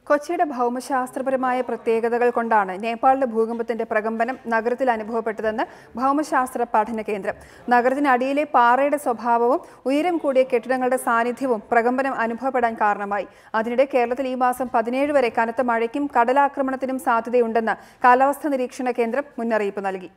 കൊച്ചിയുടെ ഭൗമശാസ്ത്രപരമായ പ്രത്യേകതകൾ കൊണ്ടാണ് നേപ്പാളിലെ ഭൂകമ്പത്തിന്റെ പ്രകമ്പനം നഗരത്തിൽ അനുഭവപ്പെട്ടതെന്ന് ഭൗമശാസ്ത്ര പഠന കേന്ദ്രം. നഗരത്തിനടിയിലെ പാറയുടെ സ്വഭാവവും ഉയരം കൂടിയ കെട്ടിടങ്ങളുടെ സാന്നിധ്യവും പ്രകമ്പനം അനുഭവപ്പെടാൻ കാരണമായി. അതിനിടെ കേരളത്തിൽ ഈ മാസം 17 വരെ കനത്ത മഴയ്ക്കും കടലാക്രമണത്തിനും സാധ്യതയുണ്ടെന്ന് കാലാവസ്ഥാ നിരീക്ഷണ കേന്ദ്രം മുന്നറിയിപ്പ് നൽകി.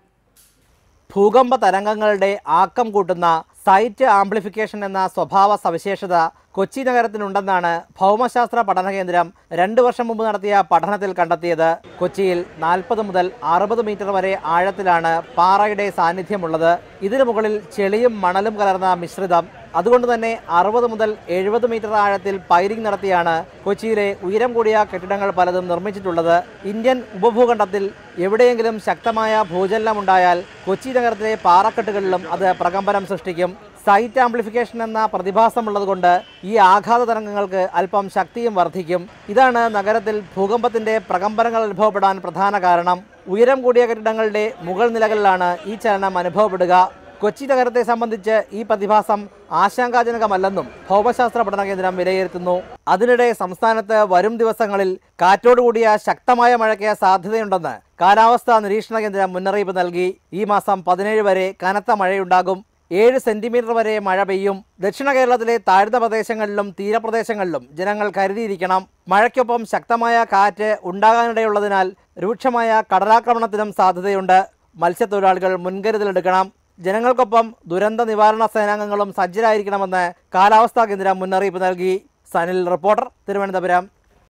ഭൂകമ്പ തരംഗങ്ങളുടെ ആക്കം കൂട്ടുന്ന സൈറ്റ് ആംപ്ലിഫിക്കേഷൻ എന്ന സ്വഭാവ സവിശേഷത കൊച്ചി നഗരത്തിനുണ്ടെന്നാണ് ഭൗമശാസ്ത്ര പഠന കേന്ദ്രം 2 വർഷം മുമ്പ് നടത്തിയ പഠനത്തിൽ കണ്ടെത്തിയത്. കൊച്ചിയിൽ 40 മുതൽ 60 മീറ്റർ വരെ ആഴത്തിലാണ് പാറയുടെ സാന്നിധ്യമുള്ളത്. ഇതിനു മുകളിൽ ചെളിയും മണലും കലർന്ന മിശ്രിതം. അതുകൊണ്ട് തന്നെ 60 മുതൽ 70 മീറ്റർ ആഴത്തിൽ പൈലിംഗ് നടത്തിയാണ് കൊച്ചിയിലെ ഉയരം കൂടിയ കെട്ടിടങ്ങൾ പലതും നിർമ്മിച്ചിട്ടുള്ളത്. ഇന്ത്യൻ ഉപഭൂഖണ്ഡത്തിൽ എവിടെയെങ്കിലും ശക്തമായ ഭൂചലനമുണ്ടായാൽ കൊച്ചി നഗരത്തിലെ പാറക്കെട്ടുകളിലും അത് പ്രകമ്പനം സൃഷ്ടിക്കും. സൈറ്റ് ആംപ്ലിഫിക്കേഷൻ എന്ന പ്രതിഭാസമുള്ളതുകൊണ്ട് ഈ ആഘാത തരംഗങ്ങൾക്ക് അല്പം ശക്തിയും വർദ്ധിക്കും. ഇതാണ് നഗരത്തിൽ ഭൂകമ്പത്തിന്റെ പ്രകമ്പനങ്ങൾ അനുഭവപ്പെടാൻ പ്രധാന കാരണം. ഉയരം കൂടിയ കെട്ടിടങ്ങളുടെ മുകൾ നിലകളിലാണ് ഈ ചലനം അനുഭവപ്പെടുക. കൊച്ചി നഗരത്തെ സംബന്ധിച്ച് ഈ പ്രതിഭാസം ആശങ്കാജനകമല്ലെന്നും ഭൗമശാസ്ത്ര പഠന കേന്ദ്രം വിലയിരുത്തുന്നു. അതിനിടെ സംസ്ഥാനത്ത് വരും ദിവസങ്ങളിൽ കാറ്റോടുകൂടിയ ശക്തമായ മഴയ്ക്ക് സാധ്യതയുണ്ടെന്ന് കാലാവസ്ഥാ നിരീക്ഷണ കേന്ദ്രം മുന്നറിയിപ്പ് നൽകി. ഈ മാസം 17 വരെ കനത്ത മഴയുണ്ടാകും. 7 സെന്റിമീറ്റർ വരെ മഴ പെയ്യും. ദക്ഷിണ കേരളത്തിലെ താഴ്ന്ന പ്രദേശങ്ങളിലും തീരപ്രദേശങ്ങളിലും ജനങ്ങൾ കരുതിയിരിക്കണം. മഴയ്ക്കൊപ്പം ശക്തമായ കാറ്റ് ഉണ്ടാകാനിടയുള്ളതിനാൽ രൂക്ഷമായ കടലാക്രമണത്തിനും സാധ്യതയുണ്ട്. മത്സ്യത്തൊഴിലാളികൾ മുൻകരുതലെടുക്കണം. ജനങ്ങൾക്കൊപ്പം ദുരന്ത നിവാരണ സേനാംഗങ്ങളും സജ്ജരായിരിക്കണമെന്ന് കാലാവസ്ഥാ കേന്ദ്രം മുന്നറിയിപ്പ് നൽകി. സനിൽ, റിപ്പോർട്ടർ, തിരുവനന്തപുരം.